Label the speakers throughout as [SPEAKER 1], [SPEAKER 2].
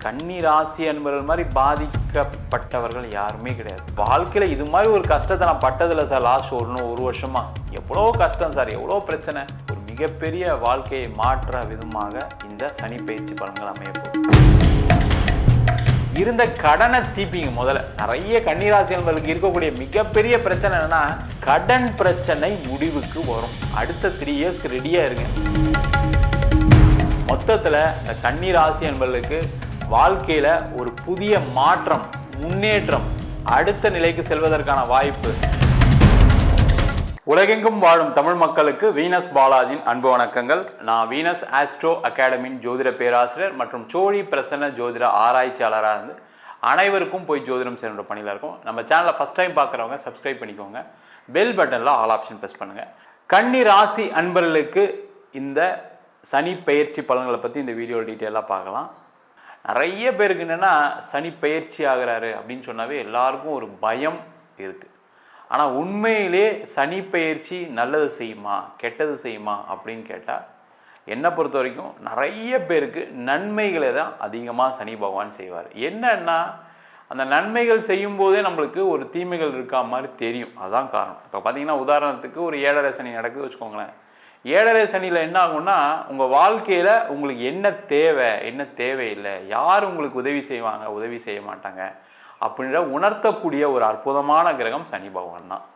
[SPEAKER 1] கன்னி ராசி அன்பர்கள் மாதிரி பாதிக்கப்பட்டவர்கள் யாருமே கிடையாது. வாழ்க்கையில் இது மாதிரி ஒரு கஷ்டத்தை நான் பட்டதில்லை சார். லாஸ்ட் ஒரு வருஷமா எவ்வளோ கஷ்டம் சார், எவ்வளோ பிரச்சனை. ஒரு மிகப்பெரிய வாழ்க்கையை மாற்ற விதமாக இந்த சனி பயிற்சி பலன்கள் அமையப்போகுது. இருந்த கடனை தீப்பிங்க. முதல்ல நிறைய கன்னிராசி அன்பர்களுக்கு இருக்கக்கூடிய மிகப்பெரிய பிரச்சனை என்னன்னா, கடன் பிரச்சனை முடிவுக்கு வரும். அடுத்த 3 இயர்ஸ்க்கு ரெடியா இருங்க. மொத்தத்தில் இந்த கன்னிராசி அன்பர்களுக்கு வாழ்க்கையில ஒரு புதிய மாற்றம், முன்னேற்றம், அடுத்த நிலைக்கு செல்வதற்கான வாய்ப்பு. உலகெங்கும் வாழும் தமிழ் மக்களுக்கு வீனஸ் பாலாஜியின் அன்பு வணக்கங்கள். நான் வீனஸ் ஆஸ்ட்ரோ அகாடமியின் ஜோதிட பேராசிரியர் மற்றும் சோழி பிரசன்ன ஜோதிட ஆராய்ச்சியாளராக இருந்து அனைவருக்கும் போய் ஜோதிடம் செய்கிற பணியில் இருக்கும். நம்ம சேனலை ஃபஸ்ட் டைம் பார்க்குறவங்க சப்ஸ்கிரைப் பண்ணிக்கோங்க. பெல் பட்டனில் ஆல் ஆப்ஷன் ப்ரெஸ் பண்ணுங்கள். கன்னி ராசி அன்பர்களுக்கு இந்த சனி பயிற்சி பலன்களை பற்றி இந்த வீடியோ டீட்டெயிலாக பார்க்கலாம். நிறைய பேருக்கு என்னென்னா, சனி பயிற்சி ஆகிறாரு அப்படின்னு சொன்னாவே எல்லாருக்கும் ஒரு பயம் இருக்குது. ஆனால் உண்மையிலே சனி பயிற்சி நல்லது செய்யுமா கெட்டது செய்யுமா அப்படின்னு கேட்டால், என்னை பொறுத்த வரைக்கும் நிறைய பேருக்கு நன்மைகளை தான் அதிகமாக சனி பகவான் செய்வார். என்னன்னா, அந்த நன்மைகள் செய்யும்போதே நம்மளுக்கு ஒரு தீமைகள் இருக்கா மாதிரி தெரியும். அதுதான் காரணம். இப்போ பார்த்தீங்கன்னா, உதாரணத்துக்கு ஒரு 7.5 சனி நடக்குது வச்சுக்கோங்களேன். 7.5 சனியில் என்ன ஆகும்னா, உங்கள் வாழ்க்கையில் உங்களுக்கு என்ன தேவை, என்ன தேவையில்லை, யார் உங்களுக்கு உதவி செய்வாங்க, உதவி செய்ய மாட்டாங்க அப்படின்ற உணர்த்தக்கூடிய ஒரு அற்புதமான கிரகம் சனி பகவான் தான்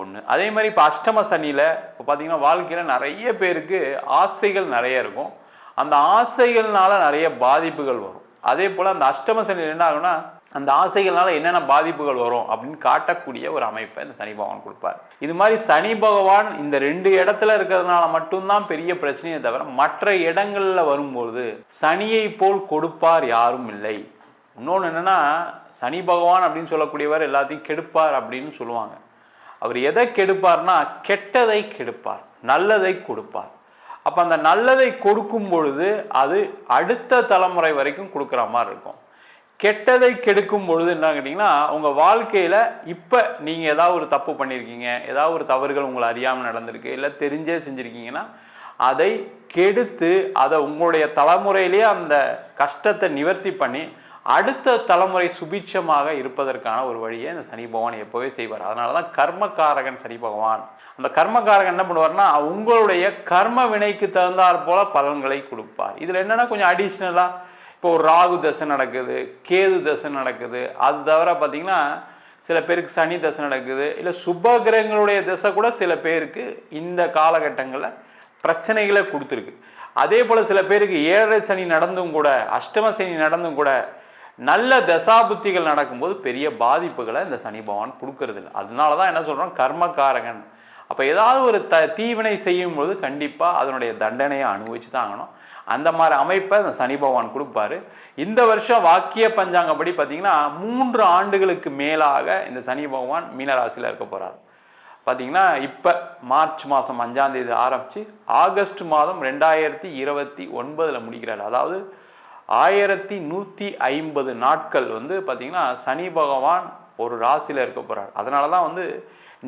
[SPEAKER 1] ஒன்று. அதே மாதிரி இப்போ அஷ்டம சனியில் இப்போ பார்த்தீங்கன்னா, வாழ்க்கையில் நிறைய பேருக்கு ஆசைகள் நிறைய இருக்கும். அந்த ஆசைகள்னால நிறைய பாதிப்புகள் வரும். அதே போல் அந்த அஷ்டம சனியில் என்ன ஆகும்னா, அந்த ஆசைகள்னால என்னென்ன பாதிப்புகள் வரும் அப்படின்னு காட்டக்கூடிய ஒரு அமைப்பை இந்த சனி பகவான் கொடுப்பார். இது மாதிரி சனி பகவான் இந்த 2 இடத்துல இருக்கிறதுனால மட்டும்தான் பெரிய பிரச்சனையை தவிர, மற்ற இடங்கள்ல வரும்போது சனியை போல் கொடுப்பார் யாரும் இல்லை. இன்னொன்று என்னன்னா, சனி பகவான் அப்படின்னு சொல்லக்கூடியவர் எல்லாத்தையும் கெடுப்பார் அப்படின்னு சொல்லுவாங்க. அவர் எதை கெடுப்பார்னா, கெட்டதை கெடுப்பார், நல்லதை கொடுப்பார். அப்போ அந்த நல்லதை கொடுக்கும் பொழுது அது அடுத்த தலைமுறை வரைக்கும் கொடுக்குற மாதிரி இருக்கும். கெட்டதை கெடுக்கும் பொழுது என்ன கேட்டிங்கன்னா, உங்கள் வாழ்க்கையில் இப்போ நீங்கள் ஏதாவது ஒரு தப்பு பண்ணியிருக்கீங்க, ஏதாவது ஒரு தவறுகள் உங்களை அறியாமல் நடந்திருக்கு, இல்லை தெரிஞ்சே செஞ்சுருக்கீங்கன்னா, அதை கெடுத்து அதை உங்களுடைய தலைமுறையிலேயே அந்த கஷ்டத்தை நிவர்த்தி பண்ணி அடுத்த தலைமுறை சுபிட்சமாக இருப்பதற்கான ஒரு வழியை இந்த சனி பகவான் எப்போவே செய்வார். அதனால தான் கர்மகாரகன் சனி பகவான். அந்த கர்மகாரகன் என்ன பண்ணுவார்னா, உங்களுடைய கர்ம வினைக்கு தகுந்தாற் போல பலன்களை கொடுப்பார். இதில் என்னென்னா, கொஞ்சம் அடிஷ்னலாக இப்போ ஒரு ராகு தசை நடக்குது, கேது தசை நடக்குது, அது தவிர பார்த்திங்கன்னா சில பேருக்கு சனி தசை நடக்குது, இல்லை சுப கிரகங்களுடைய தசை கூட சில பேருக்கு இந்த காலகட்டங்களில் பிரச்சனைகளை கொடுத்துருக்கு. அதே போல் சில பேருக்கு 7.5 சனி நடந்தும் கூட, அஷ்டம சனி நடந்தும் கூட நல்ல தசாபுத்திகள் நடக்கும்போது பெரிய பாதிப்புகளை இந்த சனி பகவான் கொடுக்கறது இல்லை. அதனால தான் என்ன சொல்கிறோம், கர்மகாரகன். அப்போ ஏதாவது ஒரு தீவினை செய்யும்போது கண்டிப்பாக அதனுடைய தண்டனையை அனுபவிச்சு தான் ஆகணும். அந்த மாதிரி அமைப்பை இந்த சனி பகவான் கொடுப்பாரு. இந்த வருஷம் வாக்கிய பஞ்சாங்கப்படி பார்த்தீங்கன்னா 3 ஆண்டுகளுக்கு மேலாக இந்த சனி பகவான் மீனராசியில் இருக்க போகிறார். பார்த்தீங்கன்னா இப்போ மார்ச் மாதம் 5ஆம் தேதி ஆரம்பித்து ஆகஸ்ட் மாதம் 2029 முடிக்கிறார். அதாவது 1150 நாட்கள் பார்த்தீங்கன்னா சனி பகவான் ஒரு ராசியில் இருக்க போகிறார். அதனால தான்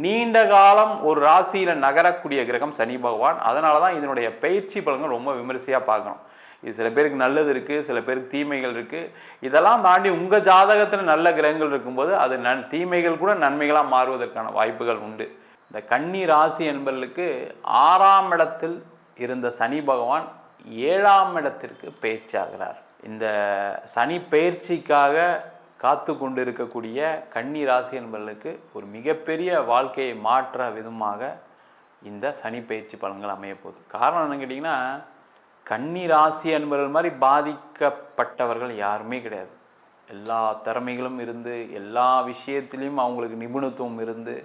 [SPEAKER 1] நீண்ட காலம் ஒரு ராசியில் நகரக்கூடிய கிரகம் சனி பகவான். அதனால தான் இதனுடைய பயிற்சி பலன்கள் ரொம்ப விமரிசையாக பார்க்கணும். இது சில பேருக்கு நல்லது இருக்குது, சில பேருக்கு தீமைகள் இருக்குது. இதெல்லாம் தாண்டி உங்கள் ஜாதகத்தில் நல்ல கிரகங்கள் இருக்கும்போது அது தீமைகள் கூட நன்மைகளாக மாறுவதற்கான வாய்ப்புகள் உண்டு. இந்த கன்னி ராசி என்பவர்களுக்கு 6ஆம் இடத்தில் இருந்த சனி பகவான் 7ஆம் இடத்திற்கு பயிற்சி ஆகிறார். இந்த சனி பயிற்சிக்காக காத்து கொண்டு இருக்கக்கூடிய கன்னி ராசி என்பவர்களுக்கு ஒரு மிகப்பெரிய வாழ்க்கையை மாற்ற விதமாக இந்த சனி பயிற்சி பலன்கள் அமையப்போகுது. காரணம் என்னன்னு கேட்டிங்கன்னா, கன்னி ராசி என்பவர்கள் மாதிரி பாதிக்கப்பட்டவர்கள் யாருமே கிடையாது. எல்லா திறமைகளும் இருந்து, எல்லா விஷயத்திலையும் அவங்களுக்கு நிபுணத்துவம் இருந்து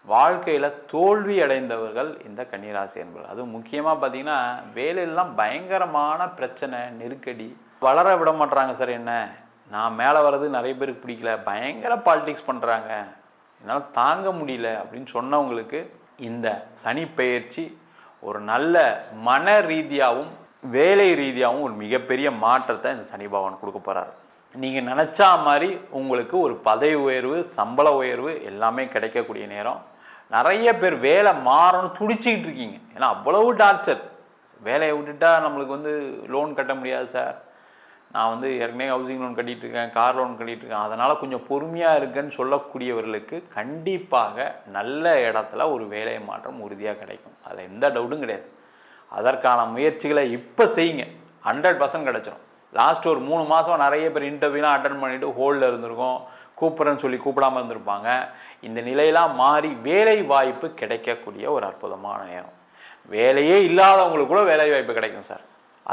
[SPEAKER 1] வாழ்க்கையில் தோல்வி அடைந்தவர்கள் இந்த கன்னிராசி என்பவர்கள். அதுவும் முக்கியமாக பார்த்திங்கன்னா, வேலையெல்லாம் பயங்கரமான பிரச்சனை, நெருக்கடி, வளர விட மாட்டுறாங்க சார். என்ன, நான் மேலே வர்றது நிறைய பேருக்கு பிடிக்கல, பயங்கர பாலிடிக்ஸ் பண்ணுறாங்க, என்னால் தாங்க முடியல அப்படின்னு சொன்னவங்களுக்கு இந்த சனி பயிற்சி ஒரு நல்ல மன ரீதியாகவும் வேலை ரீதியாகவும் ஒரு மிகப்பெரிய மாற்றத்தை இந்த சனி பகவான் கொடுக்க போகிறார். நீங்கள் நினச்சா மாதிரி உங்களுக்கு ஒரு பதவி உயர்வு, சம்பள உயர்வு எல்லாமே கிடைக்கக்கூடிய நேரம். நிறைய பேர் வேலை மாறணும் துடிச்சிக்கிட்டு இருக்கீங்க. ஏன்னா அவ்வளவு டார்ச்சர். வேலையை விட்டுட்டா நம்மளுக்கு லோன் கட்ட முடியாது சார், நான் வந்து ஏற்கனவே ஹவுசிங் லோன் கட்டிகிட்டு இருக்கேன், கார் லோன் கட்டிகிட்டு இருக்கேன், அதனால் கொஞ்சம் பொறுமையாக இருக்குன்னு சொல்லக்கூடியவர்களுக்கு கண்டிப்பாக நல்ல இடத்துல ஒரு வேலை மாற்றம் உறுதியாக கிடைக்கும். அதில் எந்த டவுட்டும் கிடையாது. அதற்கான முயற்சிகளை இப்போ செய்யுங்க, 100% கிடச்சிடும். லாஸ்ட் ஒரு 3 மாதம் நிறைய பேர் இன்டர்வியூலாம் அட்டன் பண்ணிவிட்டு ஹோல்டில் இருந்திருக்கோம், கூப்பிட்றேன்னு சொல்லி கூப்பிடாமல் இருந்திருப்பாங்க. இந்த நிலையெல்லாம் மாறி வேலை வாய்ப்பு கிடைக்கக்கூடிய ஒரு அற்புதமான நேரம். வேலையே இல்லாதவங்களுக்கு கூட வேலை வாய்ப்பு கிடைக்கும் சார்.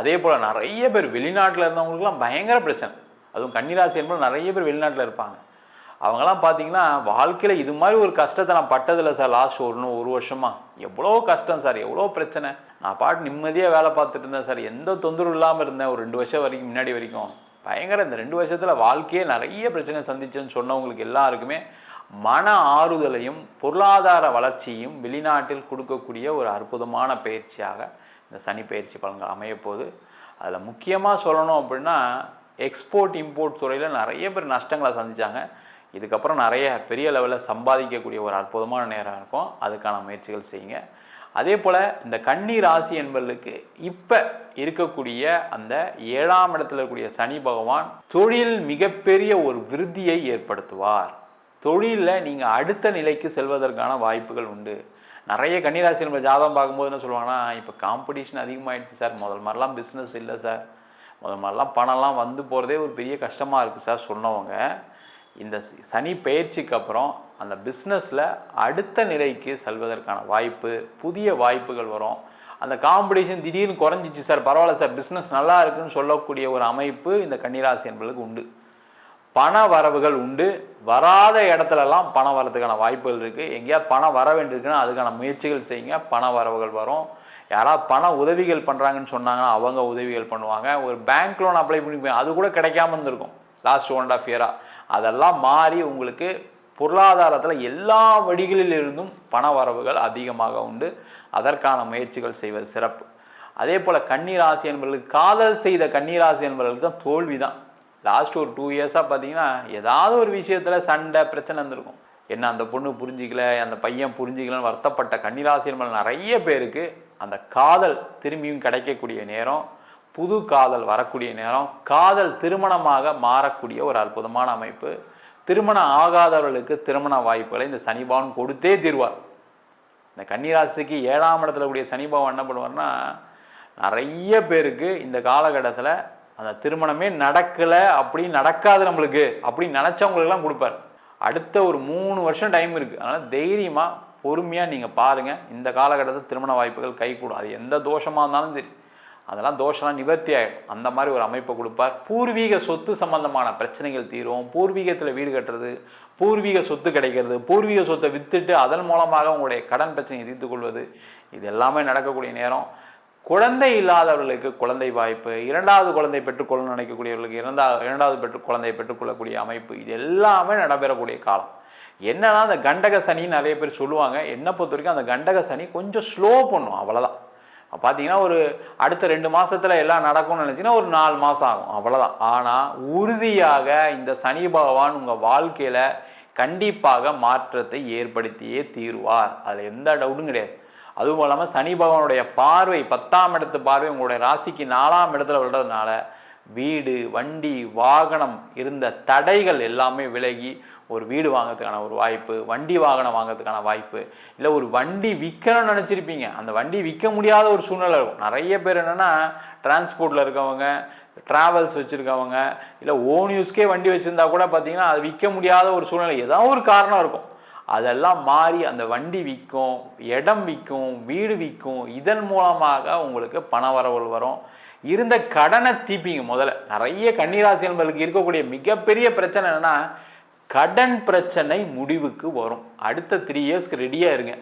[SPEAKER 1] அதே போல் நிறைய பேர் வெளிநாட்டில் இருந்தவங்களுக்குலாம் பயங்கர பிரச்சனை. அதுவும் கன்னிராசி என்பது நிறைய பேர் வெளிநாட்டில் இருப்பாங்க. அவங்களாம் பார்த்தீங்கன்னா வாழ்க்கையில் இது மாதிரி ஒரு கஷ்டத்தை நான் பட்டதில்லை சார். லாஸ்ட் ஒரு வருஷமாக எவ்வளோ கஷ்டம் சார், எவ்வளோ பிரச்சனை. நான் பாட்டு நிம்மதியாக வேலை பார்த்துட்டு இருந்தேன் சார், எந்த தொந்தரவும் இல்லாமல் இருந்தேன். ஒரு 2 வருஷம் வரைக்கும் முன்னாடி வரைக்கும் பயங்கர. இந்த 2 வருஷத்தில் வாழ்க்கையே நிறைய பிரச்சனை சந்திச்சேன்னு சொன்னவங்களுக்கு எல்லாருக்குமே மன ஆறுதலையும் பொருளாதார வளர்ச்சியும் வெளிநாட்டில் கொடுக்கக்கூடிய ஒரு அற்புதமான பயிற்சியாக இந்த சனி பயிற்சி பலன்கள் அமையப்போகுது. அதில் முக்கியமாக சொல்லணும் அப்படின்னா எக்ஸ்போர்ட் இம்போர்ட் துறையில் நிறைய பேர் நஷ்டங்களை சந்தித்தாங்க. இதுக்கப்புறம் நிறைய பெரிய லெவலில் சம்பாதிக்கக்கூடிய ஒரு அற்புதமான நேரம் இருக்கும். அதுக்கான முயற்சிகள் செய்யுங்க. அதே போல் இந்த கன்னி ராசி என்பவர்களுக்கு இப்போ இருக்கக்கூடிய அந்த 7ஆம் இடத்துல இருக்கக்கூடிய சனி பகவான் தொழில் மிகப்பெரிய ஒரு விருத்தியை ஏற்படுத்துவார். தொழிலில் நீங்கள் அடுத்த நிலைக்கு செல்வதற்கான வாய்ப்புகள் உண்டு. நிறைய கன்னிராசி நம்ம ஜாதகம் பார்க்கும்போது என்ன சொல்லுவாங்கன்னா, இப்போ காம்படிஷன் அதிகமாகிடுச்சு சார், முதல் மாதிரிலாம் பிஸ்னஸ் இல்லை சார், முதல் மாதிரிலாம் பணம்லாம் வந்து போகிறதே ஒரு பெரிய கஷ்டமாக இருக்குது சார் சொன்னவங்க இந்த சனி பயிற்சிக்கு அப்புறம் அந்த பிஸ்னஸில் அடுத்த நிலைக்கு செல்வதற்கான வாய்ப்பு, புதிய வாய்ப்புகள் வரும். அந்த காம்படிஷன் திடீர்னு குறைஞ்சிச்சு சார், பரவாயில்ல சார், பிஸ்னஸ் நல்லா இருக்குன்னு சொல்லக்கூடிய ஒரு அமைப்பு இந்த கன்னிராசி என்பதுக்கு உண்டு. பண வரவுகள் உண்டு. வராத இடத்துலலாம் பணம் வரதுக்கான வாய்ப்புகள் இருக்குது. எங்கேயாவது பணம் வர வேண்டியிருக்குன்னா அதுக்கான முயற்சிகள் செய்யுங்க, பண வரவுகள் வரும். யாராவது பண உதவிகள் பண்ணுறாங்கன்னு சொன்னாங்கன்னா அவங்க உதவிகள் பண்ணுவாங்க. ஒரு பேங்க் லோன் அப்ளை பண்ணி அது கூட கிடைக்காம இருந்திருக்கும் லாஸ்ட் 1.5 இயராக. அதெல்லாம் மாறி உங்களுக்கு பொருளாதாரத்தில் எல்லா வழிகளிலிருந்தும் பண வரவுகள் அதிகமாக உண்டு. அதற்கான முயற்சிகள் செய்வது சிறப்பு. அதே போல் கன்னிராசி என்பவர்களுக்கு, காதல் செய்த கன்னிராசி என்பவர்களுக்கு தான் தோல்வி தான். லாஸ்ட் ஒரு 2 இயர்ஸாக பார்த்தீங்கன்னா ஏதாவது ஒரு விஷயத்தில் சண்டை பிரச்சனை இருந்திருக்கும். என்ன அந்த பொண்ணு புரிஞ்சிக்கல, அந்த பையன் புரிஞ்சிக்கலன்னு வருத்தப்பட்ட கன்னிராசி என்பது நிறைய பேருக்கு அந்த காதல் திரும்பியும் கிடைக்கக்கூடிய நேரம், புது காதல் வரக்கூடிய நேரம், காதல் திருமணமாக மாறக்கூடிய ஒரு அற்புதமான அமைப்பு. திருமணம் ஆகாதவர்களுக்கு திருமண வாய்ப்புகளை இந்த சனி பகவான் கொடுத்தே தீர்வார். இந்த கன்னிராசிக்கு 7ஆம் இடத்துல கூடிய சனி பகவான் என்ன பண்ணுவார்னா, நிறைய பேருக்கு இந்த காலகட்டத்தில் அந்த திருமணமே நடக்கலை, அப்படி நடக்காது நம்மளுக்கு அப்படின்னு நினச்சவங்களுக்கெல்லாம் கொடுப்பார். அடுத்த ஒரு 3 வருஷம் டைம் இருக்குது. அதனால் தைரியமாக பொறுமையாக நீங்கள் பாருங்கள். இந்த காலகட்டத்தில் திருமண வாய்ப்புகள் கைகூடும். அது எந்த தோஷமாக இருந்தாலும் சரி, அதெல்லாம் தோஷம்லாம் நிவர்த்தி ஆகிடும். அந்த மாதிரி ஒரு அமைப்பை கொடுப்பார். பூர்வீக சொத்து சம்பந்தமான பிரச்சனைகள் தீரும். பூர்வீகத்தில் வீடு கட்டுறது, பூர்வீக சொத்து கிடைக்கிறது, பூர்வீக சொத்தை விற்றுட்டு அதன் மூலமாக உங்களுடைய கடன் பிரச்சனையை தீர்த்து கொள்வது, இது எல்லாமே நடக்கக்கூடிய நேரம். குழந்தை இல்லாதவர்களுக்கு குழந்தை வாய்ப்பு, 2வது குழந்தை பெற்றுக்கொள்ள நினைக்கக்கூடியவர்களுக்கு இரண்டாவது குழந்தையை பெற்றுக்கொள்ளக்கூடிய அமைப்பு, இது எல்லாமே நடைபெறக்கூடிய காலம். என்னன்னா அந்த கண்டக சனின்னு நிறைய பேர் சொல்லுவாங்க. என்னை பொறுத்த வரைக்கும் அந்த கண்டக சனி கொஞ்சம் ஸ்லோ பண்ணும், அவ்வளோதான். பார்த்தீங்கன்னா ஒரு அடுத்த 2 மாதத்தில் எல்லாம் நடக்கும்னு நினச்சிங்கன்னா ஒரு 4 மாதம் ஆகும், அவ்வளோதான். ஆனால் உறுதியாக இந்த சனி பகவான் உங்கள் வாழ்க்கையில் கண்டிப்பாக மாற்றத்தை ஏற்படுத்தியே தீருவார். அதில் எந்த டவுட்டும் கிடையாது. அதுவும் இல்லாமல் சனி பகவானுடைய பார்வை 10ஆம் இடத்து பார்வை உங்களுடைய ராசிக்கு 4ஆம் இடத்துல விடுறதுனால வீடு, வண்டி, வாகனம் இருந்த தடைகள் எல்லாமே விலகி ஒரு வீடு வாங்கிறதுக்கான ஒரு வாய்ப்பு, வண்டி வாகனம் வாங்கிறதுக்கான வாய்ப்பு, இல்லை ஒரு வண்டி விற்கணும்னு நினச்சிருப்பீங்க, அந்த வண்டி விற்க முடியாத ஒரு சூழ்நிலை இருக்கும். நிறைய பேர் என்னென்னா டிரான்ஸ்போர்ட்டில் இருக்கவங்க, ட்ராவல்ஸ் வச்சுருக்கவங்க, இல்லை ஓன் யூஸ்க்கே வண்டி வச்சுருந்தா கூட பார்த்தீங்கன்னா அது விற்க முடியாத ஒரு சூழ்நிலை, ஏதாவது ஒரு காரணம் இருக்கும். அதெல்லாம் மாறி அந்த வண்டி விற்கும், இடம் விற்கும், வீடு விற்கும். இதன் மூலமாக உங்களுக்கு பண வரவுகள் வரும். இருந்த கடனை தீப்பீங்க. முதல்ல நிறைய கன்னிராசி என்பவர்களுக்கு இருக்கக்கூடிய மிகப்பெரிய பிரச்சனை என்னன்னா, கடன் பிரச்சனை முடிவுக்கு வரும். அடுத்த 3 இயர்ஸ்க்கு ரெடியாக இருங்க,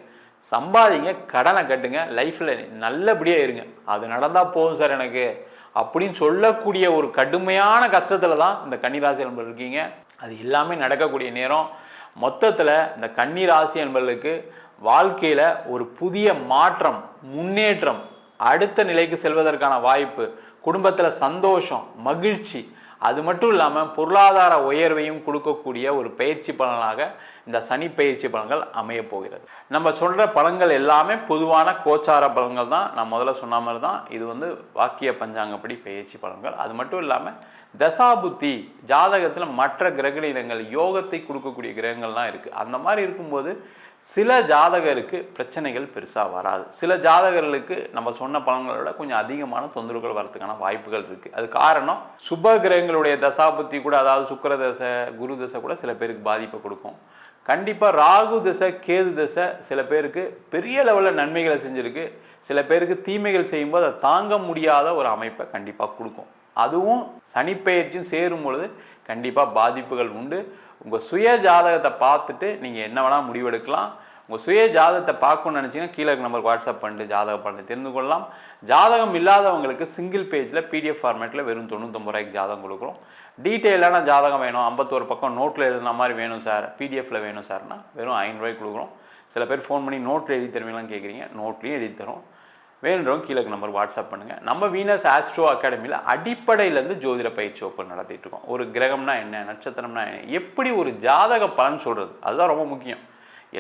[SPEAKER 1] சம்பாதிங்க, கடனை கட்டுங்க, லைஃப்பில் நல்லபடியாக இருங்க. அது நடந்தால் போதும் சார் எனக்கு அப்படின்னு சொல்லக்கூடிய ஒரு கடுமையான கஷ்டத்தில் தான் இந்த கன்னிராசி என்பவர்கள் இருக்கீங்க. அது எல்லாமே நடக்கக்கூடிய நேரம். மொத்தத்தில் இந்த கன்னிராசி என்பவர்களுக்கு வாழ்க்கையில் ஒரு புதிய மாற்றம், முன்னேற்றம், அடுத்த நிலைக்கு செல்வதற்கான வாய்ப்பு, குடும்பத்தில் சந்தோஷம், மகிழ்ச்சி, அது மட்டும் இல்லாமல் பொருளாதார உயர்வையும் கொடுக்கக்கூடிய ஒரு பயிற்சி பலனாக இந்த சனி பயிற்சி பலன்கள் அமைய போகிறது. நம்ம சொல்கிற பலன்கள் எல்லாமே பொதுவான கோச்சார பலன்கள் தான். நான் முதல்ல சொன்ன மாதிரி தான் இது வாக்கிய பஞ்சாங்கப்படி பயிற்சி பலன்கள். அது மட்டும் இல்லாமல் தசாபுத்தி ஜாதகத்தில் மற்ற கிரகணங்கள் யோகத்தை கொடுக்கக்கூடிய கிரகங்கள்லாம் இருக்குது. அந்த மாதிரி இருக்கும்போது சில ஜாதகருக்கு பிரச்சனைகள் பெருசாக வராது. சில ஜாதகர்களுக்கு நம்ம சொன்ன பலன்களை விட கொஞ்சம் அதிகமான தொந்தரவுகள் வரதுக்கான வாய்ப்புகள் இருக்குது. அது காரணம் சுப கிரகங்களுடைய தசாபுத்தி கூட, அதாவது சுக்கிர தசை குரு தசை கூட சில பேருக்கு பாதிப்பை கொடுக்கும். கண்டிப்பாக ராகு தசை கேது தசை சில பேருக்கு பெரிய லெவலில் நன்மைகளை செஞ்சுருக்கு, சில பேருக்கு தீமைகள் செய்யும்போது அதை தாங்க முடியாத ஒரு அமைப்பை கண்டிப்பாக கொடுக்கும். அதுவும் சனிப்பெயர்ச்சியும் சேரும் பொழுது கண்டிப்பாக பாதிப்புகள் உண்டு. உங்கள் சுய ஜாதகத்தை பார்த்துட்டு நீங்கள் என்ன வேணால் முடிவெடுக்கலாம். உங்கள் சுய ஜாதகத்தை பார்க்கணும்னு நினச்சிங்கன்னா கீழே நம்பருக்கு வாட்ஸ்அப் பண்ணிட்டு ஜாதக பலனை தெரிந்து கொள்ளலாம். ஜாதகம் இல்லாதவங்களுக்கு சிங்கிள் பேஜில் பிடிஎஃப் ஃபார்மேட்டில் வெறும் 99 ரூபாய்க்கு ஜாதகம் கொடுக்குறோம். டீட்டெயிலான ஜாதகம் வேணும், 51 பக்கம் நோட்டில் எழுதுன மாதிரி வேணும் சார், பிடிஎஃப்பில் வேணும் சார்னா வெறும் 500 ரூபாய்க்கு கொடுக்குறோம். சில பேர் ஃபோன் பண்ணி நோட்டில் எழுதி தருவீங்களான்னு கேட்குறீங்க, நோட்லேயும் எழுதி தரோம். வேணுன்றவங்க கீழே நம்பர் வாட்ஸ்அப் பண்ணுங்கள். நம்ம வீனஸ் ஆஸ்ட்ரோ அகாடமியில் அடிப்படையிலேருந்து ஜோதிட பயிற்சி வகுப்பு நடத்திட்டு இருக்கோம். ஒரு கிரகம்னா என்ன, நட்சத்திரம்னா என்ன, எப்படி ஒரு ஜாதக பலன் சொல்கிறது, அதுதான் ரொம்ப முக்கியம்.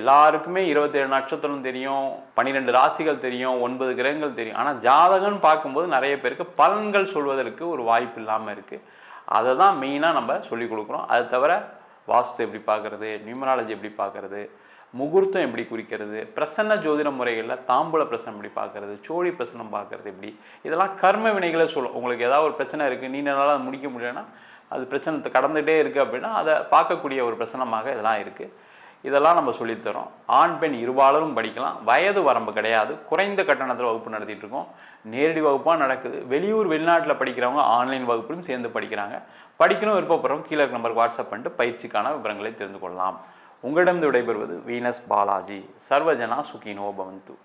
[SPEAKER 1] எல்லாருக்குமே 27 நட்சத்திரம் தெரியும், 12 ராசிகள் தெரியும், 9 கிரகங்கள் தெரியும். ஆனால் ஜாதகம்னு பார்க்கும்போது நிறைய பேருக்கு பலன்கள் சொல்வதற்கு ஒரு வாய்ப்பு இல்லாமல் இருக்குது. அதை தான் மெயினாக நம்ம சொல்லிக் கொடுக்குறோம். அது தவிர வாஸ்து எப்படி பார்க்குறது, நியூமராலஜி எப்படி பார்க்குறது, முகூர்த்தம் எப்படி குறிக்கிறது, பிரசன்ன ஜோதிட முறைகளில் தாம்பூல பிரசனம் எப்படி பார்க்குறது, சோழி பிரசனம் பார்க்குறது எப்படி, இதெல்லாம் கர்ம வினைகளை சொல்லும். உங்களுக்கு ஏதாவது ஒரு பிரச்சனை இருக்குது, நீண்ட நாளாக அதை முடிக்க முடியலன்னா, அது பிரச்சனை கடந்துகிட்டே இருக்குது அப்படின்னா அதை பார்க்கக்கூடிய ஒரு பிரசனமாக இதெல்லாம் இருக்குது. இதெல்லாம் நம்ம சொல்லித்தரோம். ஆண் பெண் இருபாலரும் படிக்கலாம். வயது வரம்பு கிடையாது. குறைந்த கட்டணத்தில் வகுப்பு நடத்திட்டு இருக்கோம். நேரடி வகுப்பாக நடக்குது. வெளியூர் வெளிநாட்டில் படிக்கிறவங்க ஆன்லைன் வகுப்பிலும் சேர்ந்து படிக்கிறாங்க. படிக்கணும் விருப்பப்படுறவங்க கீழே நம்பருக்கு வாட்ஸ்அப் பண்ணிட்டு பயிற்சிக்கான விவரங்களை தெரிந்து கொள்ளலாம். உங்களிடம் விடைபெறுவது வீனஸ் பாலாஜி. சர்வஜனா சுகினோ பவந்து.